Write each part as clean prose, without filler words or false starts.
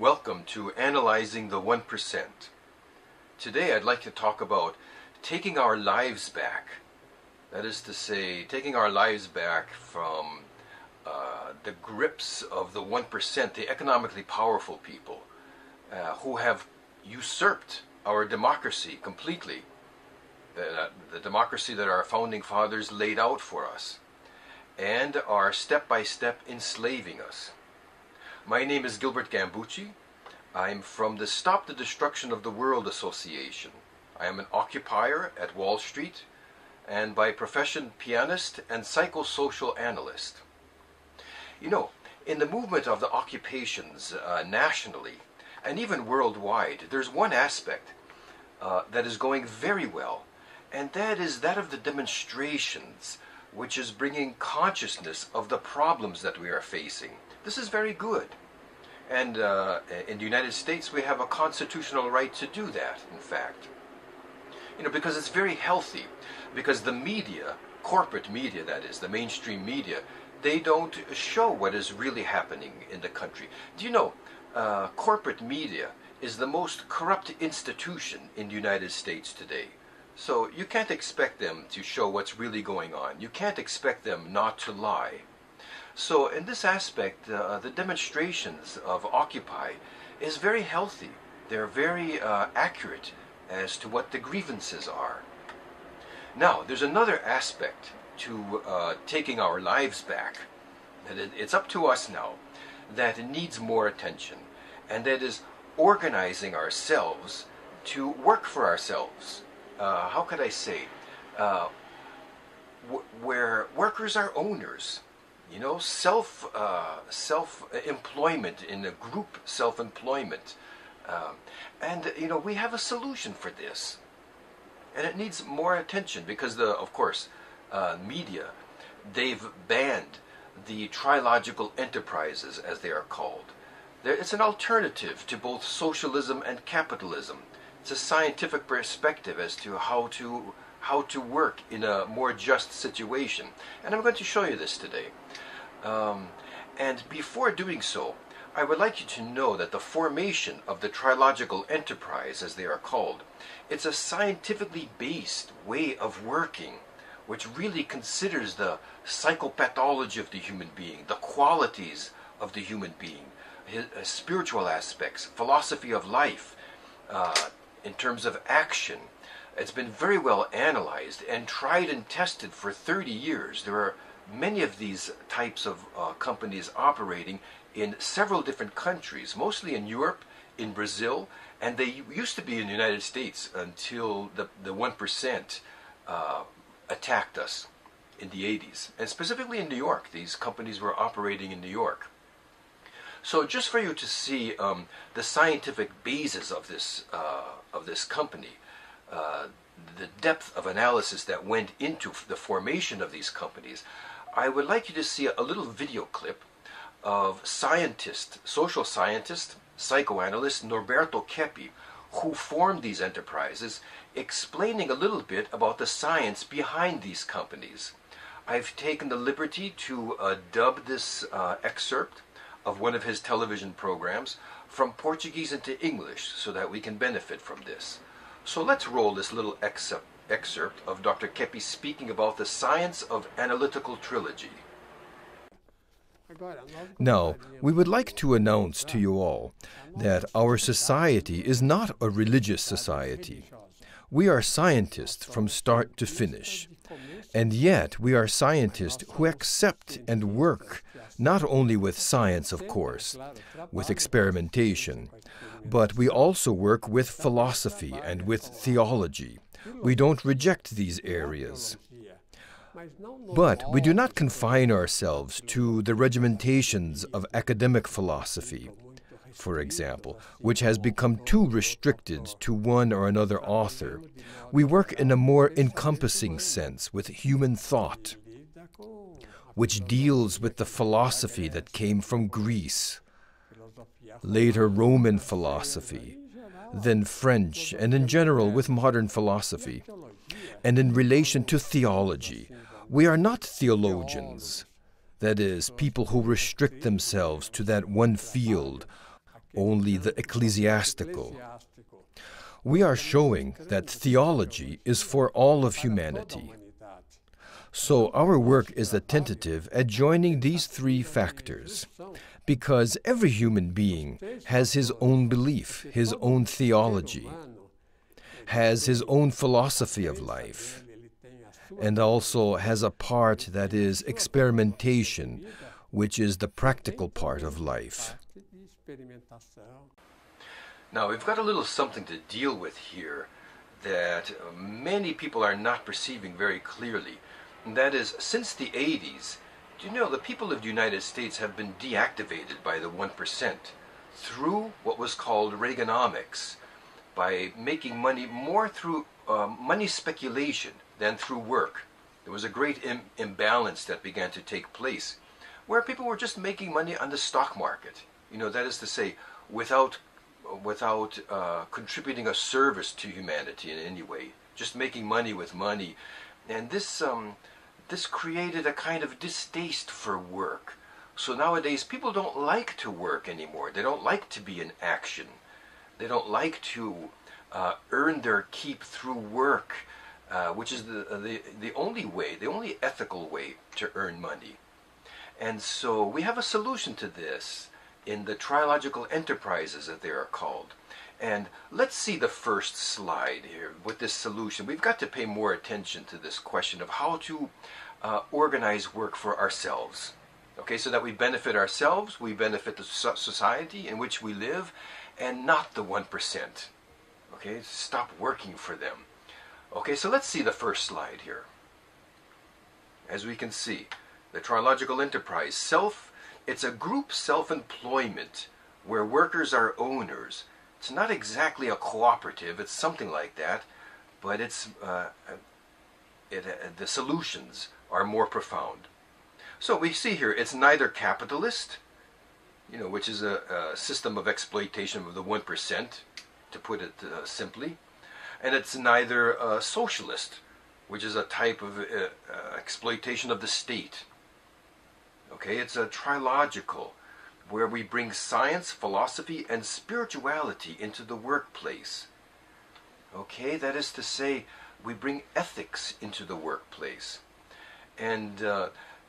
Welcome to Analyzing the 1%. Today I'd like to talk about taking our lives back. That is to say, taking our lives back from the grips of the 1%, the economically powerful people who have usurped our democracy completely, the democracy that our founding fathers laid out for us, and are step-by-step enslaving us. My name is Gilbert Gambucci. I'm from the Stop the Destruction of the World Association. I am an occupier at Wall Street and by profession pianist and psychosocial analyst. You know, in the movement of the occupations nationally and even worldwide, there's one aspect that is going very well, and that is that of the demonstrations, which is bringing consciousness of the problems that we are facing. This is very good. And in the United States, we have a constitutional right to do that, in fact. You know, because it's very healthy. Because the media, corporate media that is, the mainstream media, they don't show what is really happening in the country. Do you know, corporate media is the most corrupt institution in the United States today. So you can't expect them to show what's really going on. You can't expect them not to lie. So in this aspect, the demonstrations of Occupy is very healthy. They're very accurate as to what the grievances are. Now, there's another aspect to taking our lives back, that it's up to us now, that needs more attention, and that is organizing ourselves to work for ourselves. How could I say? Where workers are owners. You know, self-employment, in a group self-employment. And, you know, we have a solution for this. And it needs more attention because, of course, media, they've banned the Trilogical Enterprises, as they are called. It's an alternative to both socialism and capitalism. It's a scientific perspective as to how to work in a more just situation. And I'm going to show you this today. And before doing so, I would like you to know that the formation of the Trilogical Enterprise, as they are called, it's a scientifically based way of working, which really considers the psychopathology of the human being, the qualities of the human being, his spiritual aspects, philosophy of life, in terms of action. It's been very well analyzed and tried and tested for 30 years. There are many of these types of companies operating in several different countries, mostly in Europe, in Brazil, and they used to be in the United States until the 1% attacked us in the 80s. And specifically in New York, these companies were operating in New York. So just for you to see the scientific basis of this company, the depth of analysis that went into the formation of these companies, I would like you to see a little video clip of social scientist, psychoanalyst Norberto Keppe, who formed these enterprises, explaining a little bit about the science behind these companies. I've taken the liberty to dub this excerpt of one of his television programs from Portuguese into English so that we can benefit from this. So let's roll this little excerpt of Dr. Keppe speaking about the science of Analytical Trilogy. Now, we would like to announce to you all that our society is not a religious society. We are scientists from start to finish. And yet, we are scientists who accept and work not only with science, of course, with experimentation, but we also work with philosophy and with theology. We don't reject these areas. But we do not confine ourselves to the regimentations of academic philosophy, for example, which has become too restricted to one or another author. We work in a more encompassing sense with human thought, which deals with the philosophy that came from Greece, later Roman philosophy, then French, and in general with modern philosophy. And in relation to theology, we are not theologians, that is, people who restrict themselves to that one field only the ecclesiastical. We are showing that theology is for all of humanity. So our work is attentive at joining these three factors, because every human being has his own belief, his own theology, has his own philosophy of life, and also has a part that is experimentation, which is the practical part of life. Now, we've got a little something to deal with here that many people are not perceiving very clearly. And that is, since the 80s, do you know the people of the United States have been deactivated by the 1% through what was called Reaganomics, by making money more through money speculation than through work. There was a great imbalance that began to take place, where people were just making money on the stock market. You know, that is to say, without contributing a service to humanity in any way, just making money with money. And this created a kind of distaste for work. So nowadays people don't like to work anymore. They don't like to be in action. They don't like to earn their keep through work, which is the only way, the only ethical way to earn money. And so we have a solution to this in the Trilogical Enterprises, as they are called. And let's see the first slide here with this solution. We've got to pay more attention to this question of how to organize work for ourselves. Okay, so that we benefit ourselves, we benefit the society in which we live, and not the 1%. Okay, stop working for them. Okay, so let's see the first slide here. As we can see, the Trilogical Enterprise, it's a group self-employment where workers are owners. It's not exactly a cooperative, it's something like that, but it's the solutions are more profound. So we see here, it's neither capitalist, you know, which is a system of exploitation of the 1%, to put it simply, and it's neither socialist, which is a type of exploitation of the state. Okay, it's a trilogical, where we bring science, philosophy, and spirituality into the workplace. Okay, that is to say, we bring ethics into the workplace. And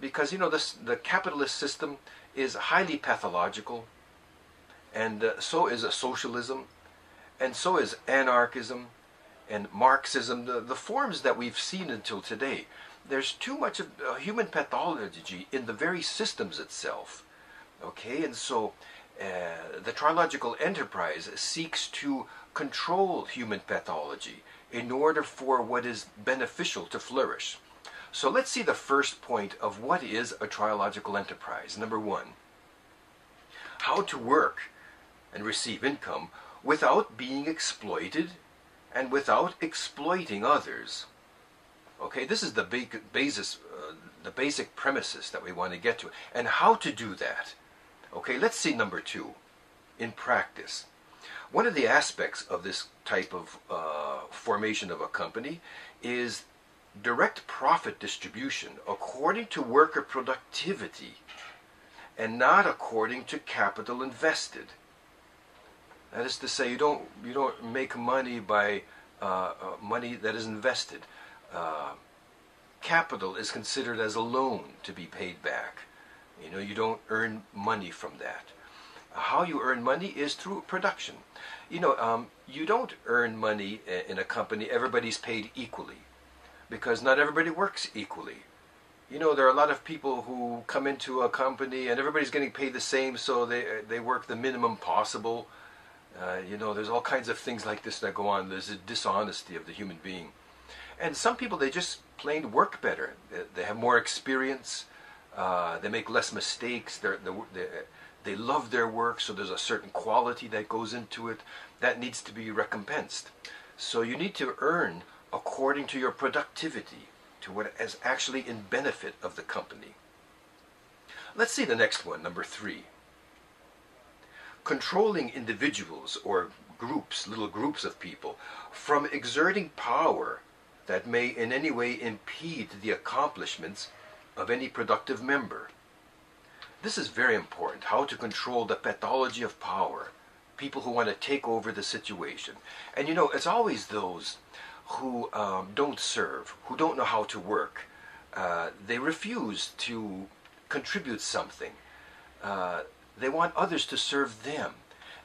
because, you know, the capitalist system is highly pathological, and so is a socialism, and so is anarchism and Marxism, the forms that we've seen until today. There's too much of human pathology in the very systems itself. Okay, and so the Trilogical Enterprise seeks to control human pathology in order for what is beneficial to flourish. So let's see the first point of what is a Trilogical Enterprise. Number one, how to work and receive income without being exploited and without exploiting others. Okay, this is the basic premises that we want to get to, and how to do that. Okay, let's see number two, in practice. One of the aspects of this type of formation of a company is direct profit distribution according to worker productivity and not according to capital invested. That is to say, you don't make money by money that is invested. Capital is considered as a loan to be paid back. You know, you don't earn money from that. How you earn money is through production. You know, you don't earn money in a company, everybody's paid equally, because not everybody works equally. You know, there are a lot of people who come into a company and everybody's getting paid the same, so they work the minimum possible. You know, there's all kinds of things like this that go on. There's a dishonesty of the human being. And some people, they just plain work better. They have more experience. They make less mistakes. They love their work, so there's a certain quality that goes into it that needs to be recompensed. So you need to earn according to your productivity, to what is actually in benefit of the company. Let's see the next one, number three. Controlling individuals or groups, little groups of people, from exerting power that may in any way impede the accomplishments of any productive member. This is very important, how to control the pathology of power people who want to take over the situation. And you know, it's always those who don't serve, who don't know how to work. They refuse to contribute something. They want others to serve them.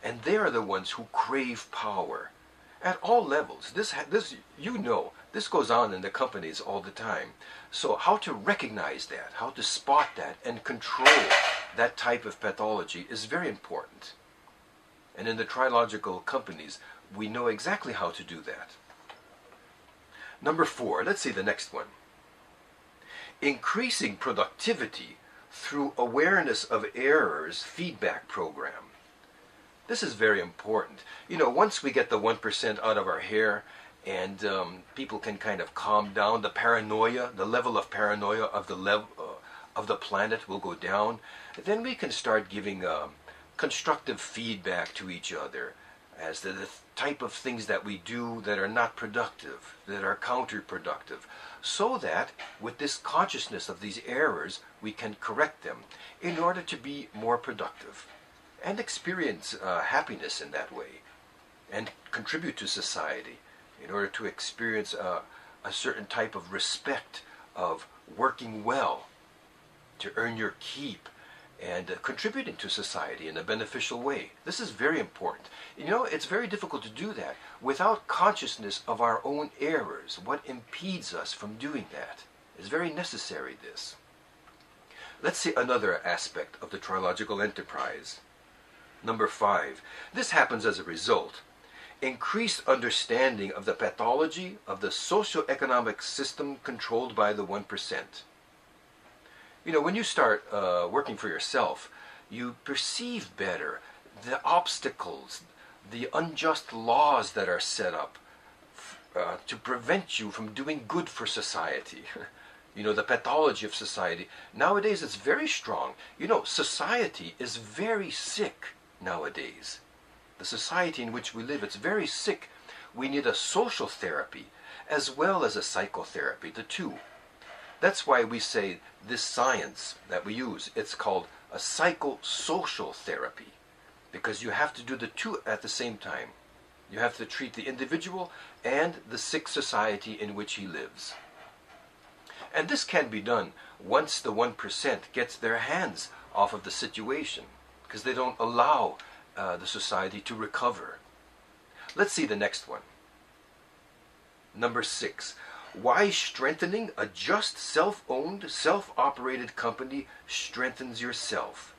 And they are the ones who crave power at all levels. This goes on in the companies all the time. So how to recognize that, how to spot that and control that type of pathology is very important. And in the trilogical companies, we know exactly how to do that. Number 4, let's see the next one. Increasing productivity through awareness of errors feedback program. This is very important. You know, once we get the 1% out of our hair and people can kind of calm down, the paranoia, the level of paranoia of the planet will go down, then we can start giving constructive feedback to each other as to the type of things that we do that are not productive, that are counterproductive, so that with this consciousness of these errors, we can correct them in order to be more productive and experience happiness in that way and contribute to society in order to experience a certain type of respect of working well to earn your keep and contributing to society in a beneficial way. This is very important. You know, it's very difficult to do that without consciousness of our own errors. What impedes us from doing that? It's very necessary, this. Let's see another aspect of the Trilogical Enterprise. Number 5. This happens as a result. Increased understanding of the pathology of the socio-economic system controlled by the 1%. You know, when you start working for yourself, you perceive better the obstacles, the unjust laws that are set up to prevent you from doing good for society. You know, the pathology of society. Nowadays it's very strong. You know, society is very sick nowadays. The society in which we live, it's very sick. We need a social therapy as well as a psychotherapy, the two. That's why we say this science that we use, it's called a psychosocial therapy, because you have to do the two at the same time. You have to treat the individual and the sick society in which he lives. And this can be done once the 1% gets their hands off of the situation, because they don't allow the society to recover. Let's see the next one. Number 6. Why strengthening a just self-owned, self-operated company strengthens yourself.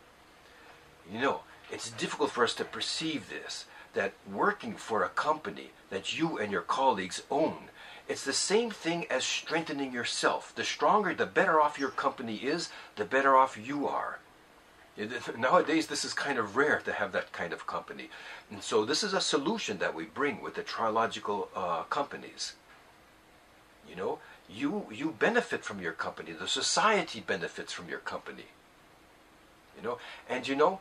You know, it's difficult for us to perceive this, that working for a company that you and your colleagues own, it's the same thing as strengthening yourself. The stronger, the better off your company is, the better off you are. Nowadays, this is kind of rare to have that kind of company. And so this is a solution that we bring with the trilogical companies. You know, you benefit from your company. The society benefits from your company. You know, and you know,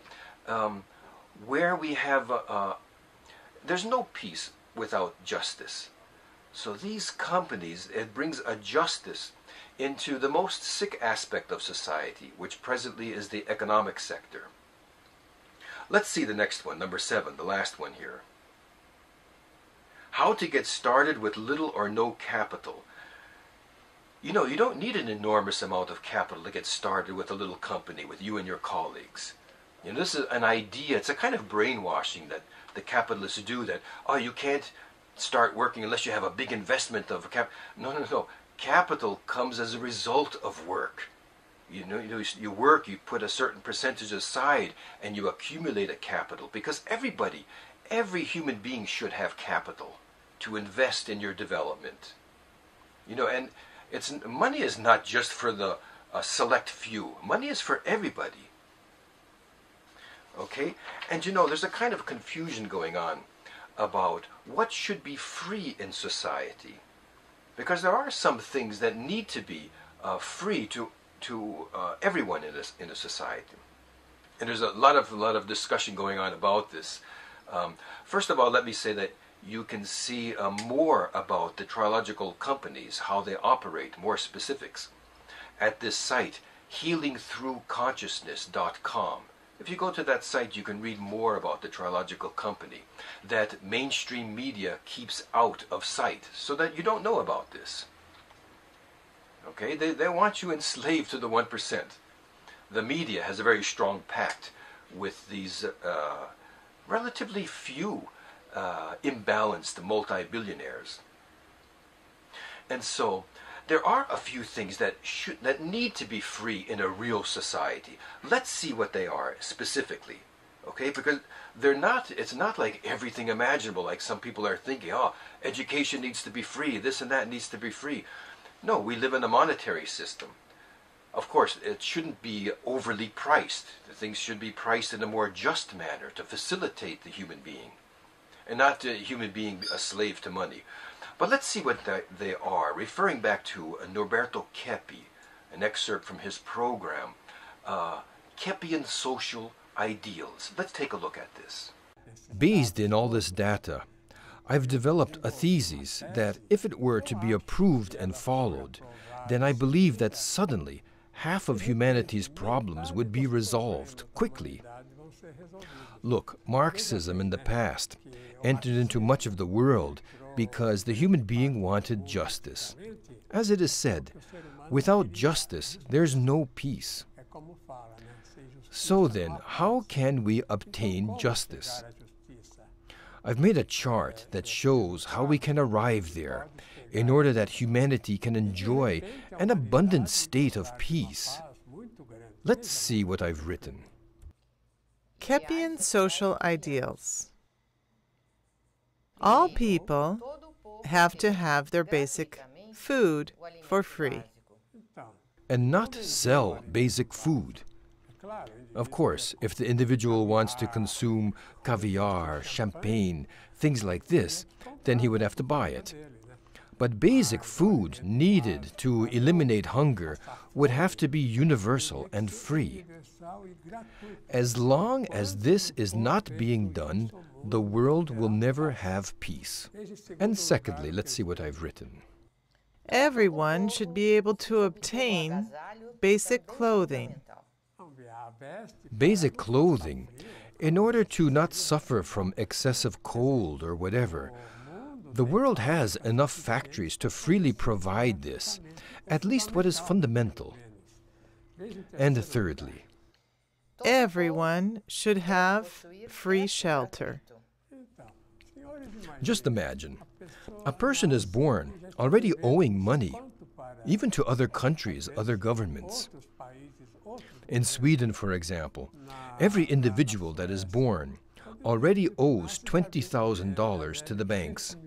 where we have, there's no peace without justice. So these companies, it brings a justice into the most sick aspect of society, which presently is the economic sector. Let's see the next one, number 7, the last one here. How to get started with little or no capital. You know, you don't need an enormous amount of capital to get started with a little company with you and your colleagues. You know, this is an idea, it's a kind of brainwashing that the capitalists do, that, oh, you can't start working unless you have a big investment of capital. No. Capital comes as a result of work. You know, you work, you put a certain percentage aside, and you accumulate a capital, because every human being should have capital to invest in your development. You know, and money is not just for the select few. Money is for everybody. Okay? And you know, there's a kind of confusion going on about what should be free in society. Because there are some things that need to be free to everyone in a society. And there's a lot of discussion going on about this. First of all, let me say that you can see more about the trilogical companies, how they operate, more specifics, at this site, healingthroughconsciousness.com. If you go to that site, you can read more about the Trilogical Company that mainstream media keeps out of sight so that you don't know about this. Okay, they want you enslaved to the 1%. The media has a very strong pact with these relatively few imbalanced multi-billionaires. And so there are a few things that need to be free in a real society. Let's see what they are specifically. Okay, because it's not like everything imaginable, like some people are thinking, oh, education needs to be free, this and that needs to be free. No, we live in a monetary system. Of course, it shouldn't be overly priced. Things should be priced in a more just manner to facilitate the human being, and not the human being a slave to money. But let's see what they are. Referring back to Norberto Keppe, an excerpt from his program, Keppian Social Ideals. Let's take a look at this. Based in all this data, I've developed a thesis that if it were to be approved and followed, then I believe that suddenly half of humanity's problems would be resolved quickly. Look, Marxism in the past entered into much of the world because the human being wanted justice. As it is said, without justice, there's no peace. So then, how can we obtain justice? I've made a chart that shows how we can arrive there in order that humanity can enjoy an abundant state of peace. Let's see what I've written. Keppian social ideals. All people have to have their basic food for free. And not sell basic food. Of course, if the individual wants to consume caviar, champagne, things like this, then he would have to buy it. But basic food needed to eliminate hunger would have to be universal and free. As long as this is not being done, the world will never have peace. And secondly, let's see what I've written. Everyone should be able to obtain basic clothing. Basic clothing, in order to not suffer from excessive cold or whatever. The world has enough factories to freely provide this, at least what is fundamental. And thirdly, everyone should have free shelter. Just imagine, a person is born already owing money, even to other countries, other governments. In Sweden, for example, every individual that is born already owes $20,000 to the banks.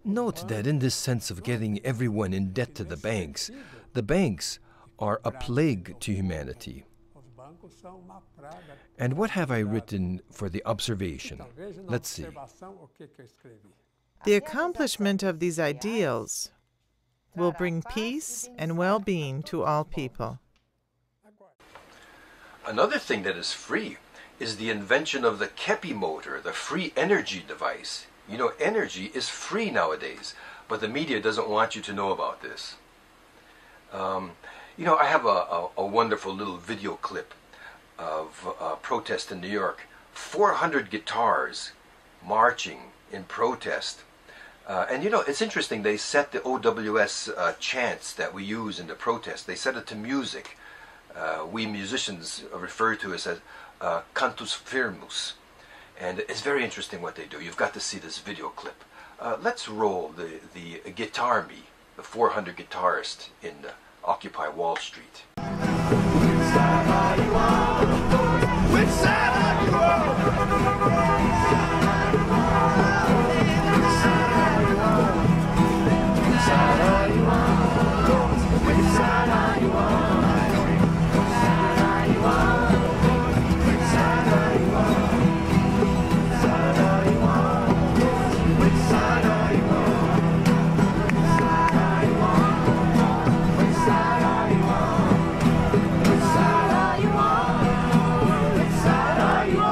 Note that in this sense of getting everyone in debt to the banks are a plague to humanity. And what have I written for the observation? Let's see. The accomplishment of these ideals will bring peace and well-being to all people. Another thing that is free is the invention of the Keppe motor, the free energy device. You know, energy is free nowadays, but the media doesn't want you to know about this. You know, I have a wonderful little video clip of a protest in New York. 400 guitars marching in protest. And you know, it's interesting, they set the OWS chants that we use in the protest, they set it to music. We musicians refer to it as cantus firmus. And it's very interesting what they do. You've got to see this video clip. Let's roll the guitar me, the 400 guitarists in Occupy Wall Street. Which side are you on? Which side are you on? Which side are you on? Which side are you on? Which side are you on? Which side are you on? Which side are you on? Which side are you on? Which side are you on? Which side are you on? Which side are you on? Which side are you on? Which side are you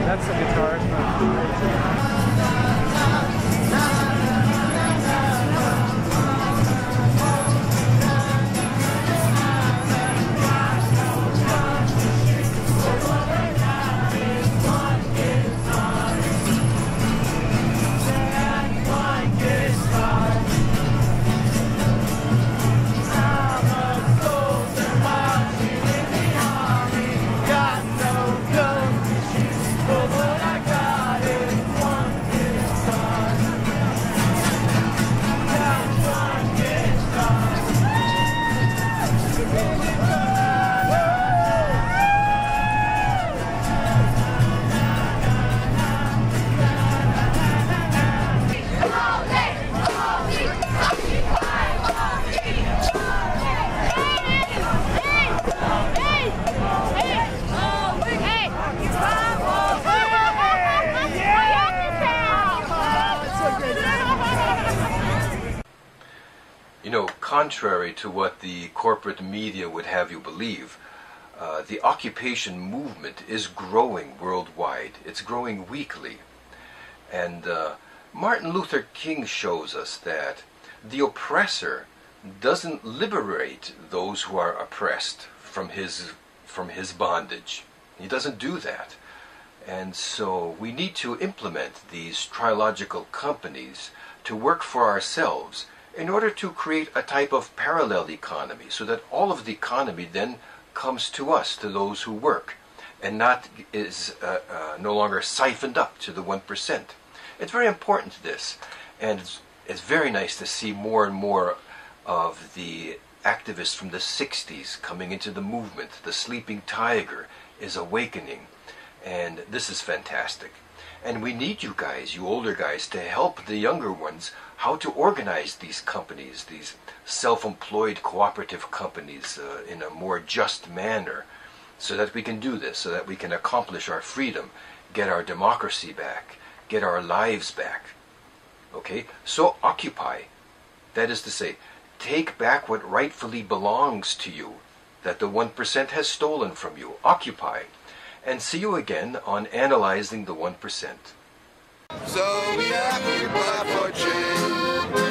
That's the guitar. You know, contrary to what the corporate media would have you believe, the occupation movement is growing worldwide. It's growing weekly. And Martin Luther King shows us that the oppressor doesn't liberate those who are oppressed from his bondage. He doesn't do that. And so we need to implement these trilogical companies to work for ourselves in order to create a type of parallel economy, so that all of the economy then comes to us, to those who work, and not is no longer siphoned up to the 1%. It's very important, this, and it's very nice to see more and more of the activists from the 60s coming into the movement. The sleeping tiger is awakening, and this is fantastic. And we need you guys, you older guys, to help the younger ones how to organize these companies, these self-employed cooperative companies in a more just manner, so that we can do this, so that we can accomplish our freedom, get our democracy back, get our lives back. Okay? So occupy. That is to say, take back what rightfully belongs to you, that the 1% has stolen from you. Occupy. And see you again on Analyzing the 1%. So we occupy for change.